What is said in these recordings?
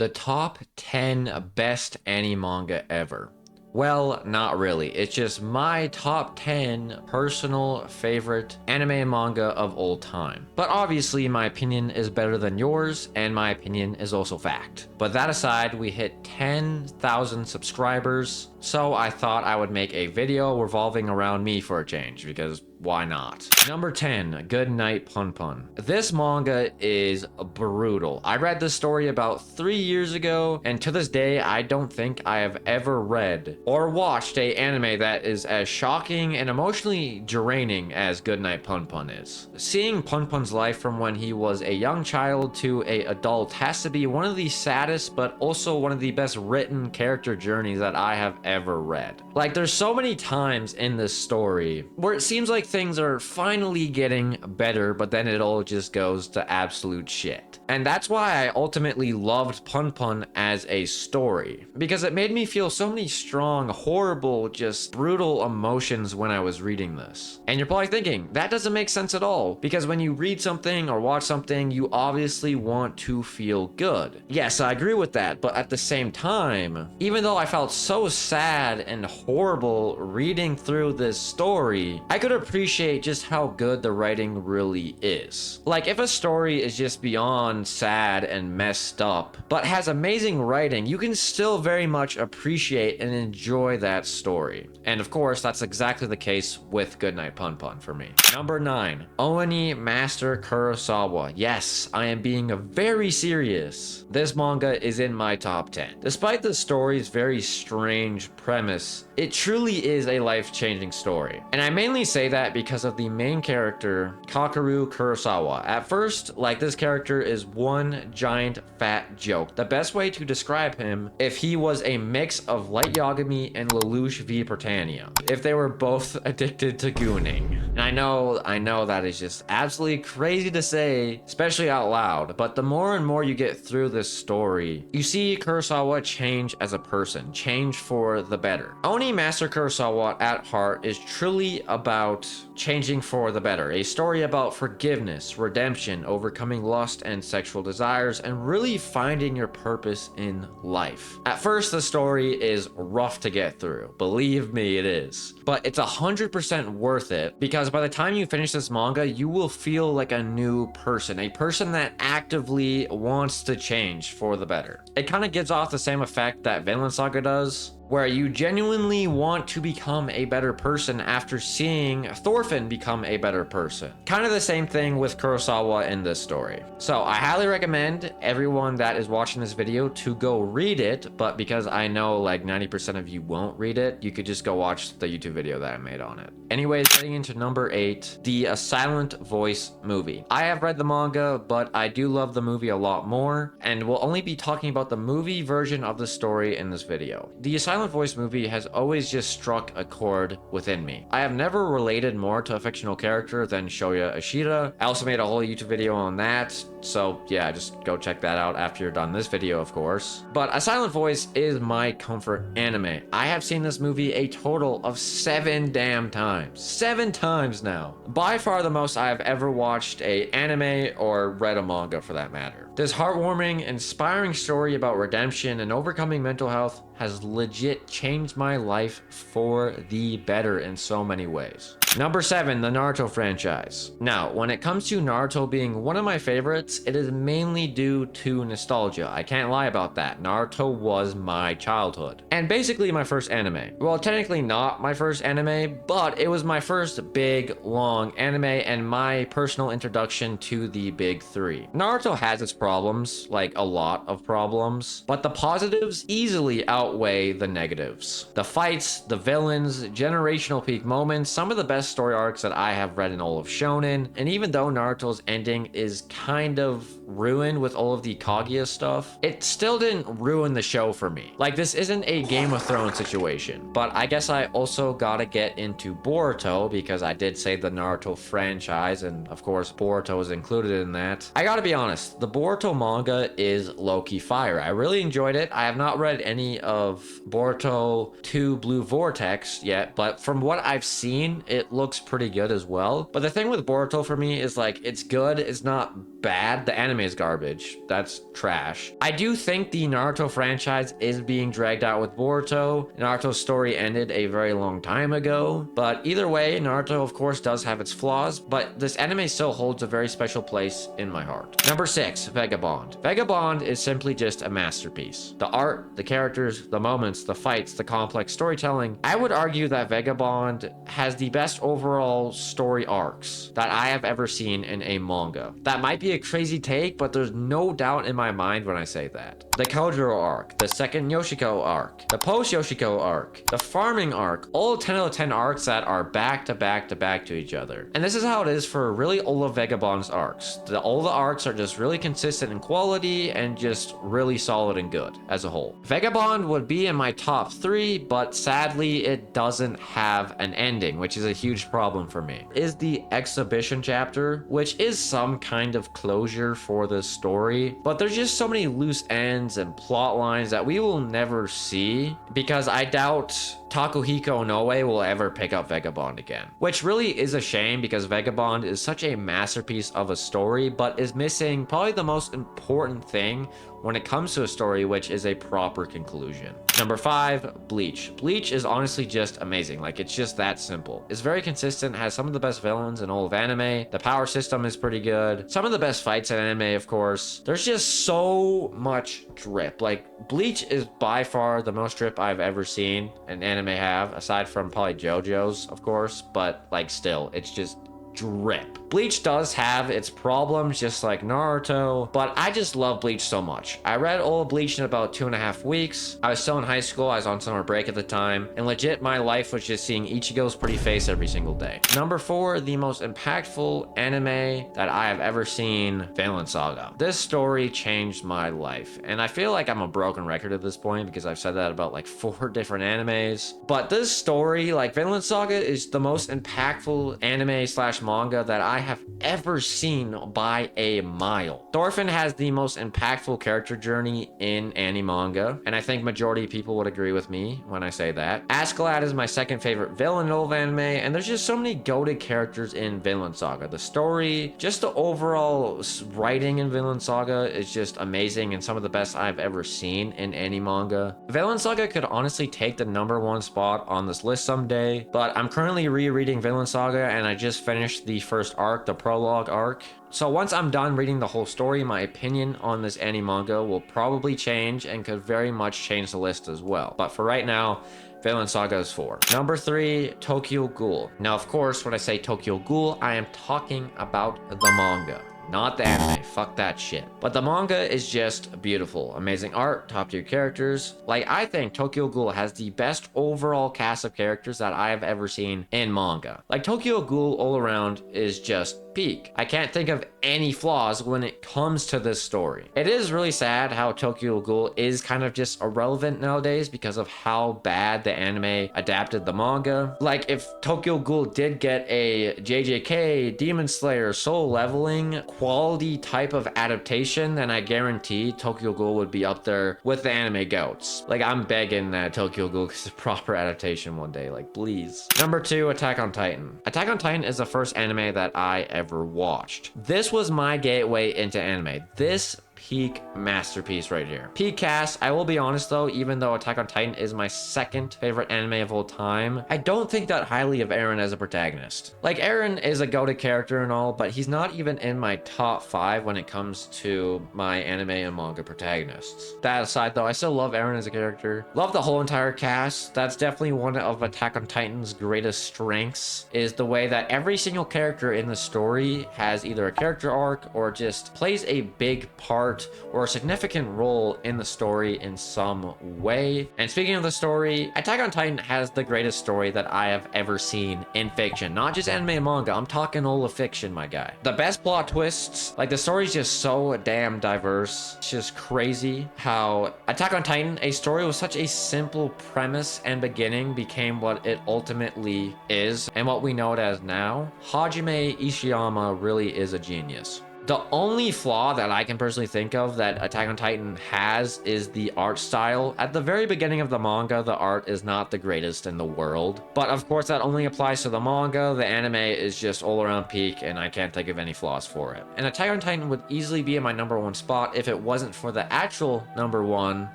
The top 10 best Animanga ever. Well, not really. It's just my top 10 personal favorite anime and manga of all time. But obviously, my opinion is better than yours, and my opinion is also fact. But that aside, we hit 10,000 subscribers, so I thought I would make a video revolving around me for a change, because why not? Number 10, Good Night Pun Pun. This manga is brutal. I read this story about 3 years ago, and to this day, I don't think I have ever read or watched a anime that is as shocking and emotionally draining as Good Night Pun Pun is. Seeing Pun Pun's life from when he was a young child to a adult has to be one of the saddest, but also one of the best written character journeys that I have ever read. Like, there's so many times in this story where it seems like things are finally getting better, but then it all just goes to absolute shit. And that's why I ultimately loved Pun Pun as a story, because it made me feel so many strong, horrible, just brutal emotions when I was reading this. And you're probably thinking, that doesn't make sense at all, because when you read something or watch something, you obviously want to feel good. Yes, I agree with that, but at the same time, even though I felt so sad and horrible reading through this story, I could appreciate just how good the writing really is. Like, if a story is just beyond sad and messed up, but has amazing writing, you can still very much appreciate and enjoy that story. And of course, that's exactly the case with Goodnight Pun Pun for me. Number 9, Oni Master Kurosawa. Yes, I am being very serious. This manga is in my top 10. Despite the story's very strange premise, it truly is a life-changing story. And I mainly say that because of the main character, Kakeru Kurosawa. At first, like, this character is one giant fat joke. The best way to describe him, if he was a mix of Light Yagami and Lelouch v Britannia. If they were both addicted to gooning. And I know that is just absolutely crazy to say, especially out loud, but the more and more you get through this story, you see Kurosawa change as a person, change for the better. Oni Master Kurosawa at heart is truly about changing for the better, a story about forgiveness, redemption, overcoming lust and sexual desires, and really finding your purpose in life. At first, the story is rough to get through. Believe me, it is. But it's 100% worth it, because by the time you finish this manga, you will feel like a new person, a person that actively wants to change for the better. It kind of gives off the same effect that Vinland Saga does, where you genuinely want to become a better person after seeing Thorfinn become a better person. Kind of the same thing with Kurosawa in this story. So I highly recommend everyone that is watching this video to go read it, but because I know like 90% of you won't read it, you could just go watch the YouTube video that I made on it. Anyways, getting into number 8, the A Silent Voice movie. I have read the manga, but I do love the movie a lot more, and we'll only be talking about the movie version of the story in this video. The A Silent Voice movie has always just struck a chord within me. I have never related more to a fictional character than Shoya Ishida. I also made a whole YouTube video on that, so yeah, just go check that out after you're done this video, of course. But A Silent Voice is my comfort anime. I have seen this movie a total of 7 damn times. 7 times now. By far the most I have ever watched a anime or read a manga for that matter. This heartwarming, inspiring story about redemption and overcoming mental health has legit changed my life for the better in so many ways. Number 7, the Naruto franchise. Now, when it comes to Naruto being one of my favorites, it is mainly due to nostalgia. I can't lie about that. Naruto was my childhood. And basically my first anime. Well, technically not my first anime, but it was my first big, long anime and my personal introduction to the big 3. Naruto has its problems, like a lot of problems, but the positives easily outweigh the negatives. The fights, the villains, generational peak moments, some of the best story arcs that I have read in all of Shonen, and even though Naruto's ending is kind of ruined with all of the Kaguya stuff, it still didn't ruin the show for me. Like, this isn't a Game of Thrones situation, but I guess I also gotta get into Boruto, because I did say the Naruto franchise, and of course Boruto is included in that. I gotta be honest, the Boruto manga is low-key fire. I really enjoyed it. I have not read any of Boruto 2 Blue Vortex yet, but from what I've seen, it looks pretty good as well. But the thing with Boruto for me is, like, it's good, it's not bad. The anime is garbage. That's trash. I do think the Naruto franchise is being dragged out with Boruto. Naruto's story ended a very long time ago, but either way, Naruto of course does have its flaws, but this anime still holds a very special place in my heart. Number 6, Vagabond. Vagabond is simply just a masterpiece. The art, the characters, the moments, the fights, the complex storytelling. I would argue that Vagabond has the best overall story arcs that I have ever seen in a manga. That might be a crazy take, but there's no doubt in my mind when I say that. The Kojiro arc, the second Yoshiko arc, the post Yoshiko arc, the farming arc, all 10 out of 10 arcs that are back to back to back to each other. And this is how it is for really all of Vagabond's arcs. All the arcs are just really consistent in quality and just really solid and good as a whole. Vagabond would be in my top 3, but sadly it doesn't have an ending, which is a huge problem for me. Is the exhibition chapter, which is some kind of closure for the story, but there's just so many loose ends and plot lines that we will never see, because I doubt Takuhiko Inoue will ever pick up Vagabond again. Which really is a shame, because Vagabond is such a masterpiece of a story, but is missing probably the most important thing when it comes to a story, which is a proper conclusion. Number 5, Bleach. Bleach is honestly just amazing. Like, it's just that simple. It's very consistent, has some of the best villains in all of anime. The power system is pretty good. Some of the best fights in anime, of course. There's just so much drip. Like, Bleach is by far the most drip I've ever seen an anime have, aside from probably JoJo's, of course, but like still, it's just drip. Bleach does have its problems, just like Naruto, but I just love Bleach so much. I read all of Bleach in about 2.5 weeks. I was still in high school, I was on summer break at the time, and legit my life was just seeing Ichigo's pretty face every single day. Number 4, the most impactful anime that I have ever seen, Vinland Saga. This story changed my life, and I feel like I'm a broken record at this point because I've said that about like 4 different animes, but this story, like Vinland Saga, is the most impactful anime slash manga that I have ever seen by a mile. Thorfinn has the most impactful character journey in Animanga, and I think majority of people would agree with me when I say that. Askeladd is my second favorite villain in all of anime, and there's just so many goated characters in Vinland Saga. The story, just the overall writing in Vinland Saga is just amazing and some of the best I've ever seen in Animanga. Vinland Saga could honestly take the #1 spot on this list someday, but I'm currently rereading Vinland Saga, and I just finished the first arc, the prologue arc. So once I'm done reading the whole story, my opinion on this Animanga will probably change and could very much change the list as well. But for right now, Vinland Saga is 4. Number 3, Tokyo Ghoul. Now, of course, when I say Tokyo Ghoul, I am talking about the manga, not the anime. Fuck that shit. But the manga is just beautiful. Amazing art, top tier characters. Like, I think Tokyo Ghoul has the best overall cast of characters that I have ever seen in manga. Like, Tokyo Ghoul all around is just peak. I can't think of any flaws when it comes to this story. It is really sad how Tokyo Ghoul is kind of just irrelevant nowadays because of how bad the anime adapted the manga. Like, if Tokyo Ghoul did get a JJK, Demon Slayer, Soul Leveling quality type of adaptation, then I guarantee Tokyo Ghoul would be up there with the anime goats. Like, I'm begging that Tokyo Ghoul gets a proper adaptation one day, like, please. Number 2, Attack on Titan. Attack on Titan is the first anime that I ever watched. This was my gateway into anime. This peak masterpiece right here. Peak cast. I will be honest though, even though Attack on Titan is my second favorite anime of all time, I don't think that highly of Eren as a protagonist. Like, Eren is a goated character and all, but he's not even in my top 5 when it comes to my anime and manga protagonists. That aside though, I still love Eren as a character. Love the whole entire cast. That's definitely one of Attack on Titan's greatest strengths, is the way that every single character in the story has either a character arc or just plays a big part or a significant role in the story in some way. And speaking of the story, Attack on Titan has the greatest story that I have ever seen in fiction. Not just anime and manga, I'm talking all of fiction, my guy. The best plot twists, like, the story's just so damn diverse. It's just crazy how Attack on Titan, a story with such a simple premise and beginning, became what it ultimately is and what we know it as now. Hajime Ishiyama really is a genius. The only flaw that I can personally think of that Attack on Titan has is the art style. At the very beginning of the manga, the art is not the greatest in the world. But of course, that only applies to the manga. The anime is just all around peak, and I can't think of any flaws for it. And Attack on Titan would easily be in my #1 spot if it wasn't for the actual #1,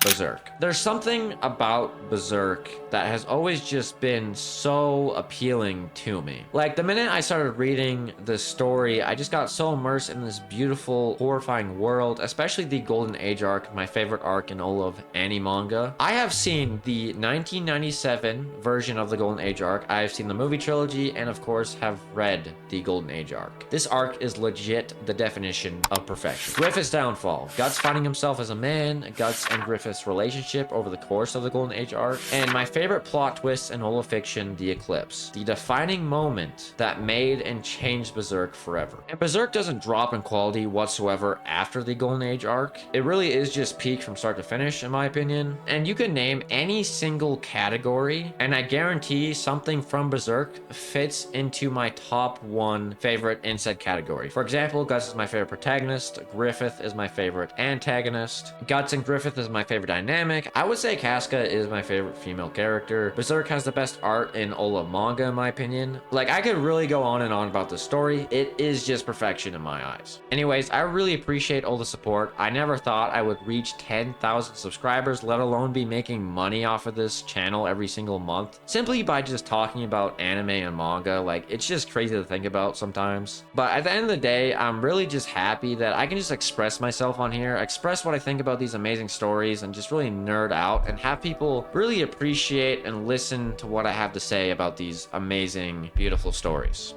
Berserk. There's something about Berserk that has always just been so appealing to me. Like, the minute I started reading the story, I just got so immersed in this beautiful, horrifying world, especially the Golden Age arc, my favorite arc in all of Animanga. I have seen the 1997 version of the Golden Age arc, I have seen the movie trilogy, and of course have read the Golden Age arc. This arc is legit the definition of perfection. Griffith's downfall, Guts finding himself as a man, Guts and Griffith's relationship over the course of the Golden Age arc, and my favorite plot twist in all of fiction, the eclipse. The defining moment that made and changed Berserk forever. And Berserk doesn't drop in quality whatsoever after the Golden Age arc. It really is just peak from start to finish, in my opinion. And you can name any single category, and I guarantee something from Berserk fits into my top 1 favorite in said category. For example, Guts is my favorite protagonist, Griffith is my favorite antagonist, Guts and Griffith is my favorite dynamic. I would say Casca is my favorite female character. Berserk has the best art in all of manga, in my opinion. Like, I could really go on and on about the story. It is just perfection in my eyes. Anyways, I really appreciate all the support. I never thought I would reach 10,000 subscribers, let alone be making money off of this channel every single month, simply by just talking about anime and manga. Like, it's just crazy to think about sometimes. But at the end of the day, I'm really just happy that I can just express myself on here, express what I think about these amazing stories, and just really nerd out and have people really appreciate and listen to what I have to say about these amazing, beautiful stories.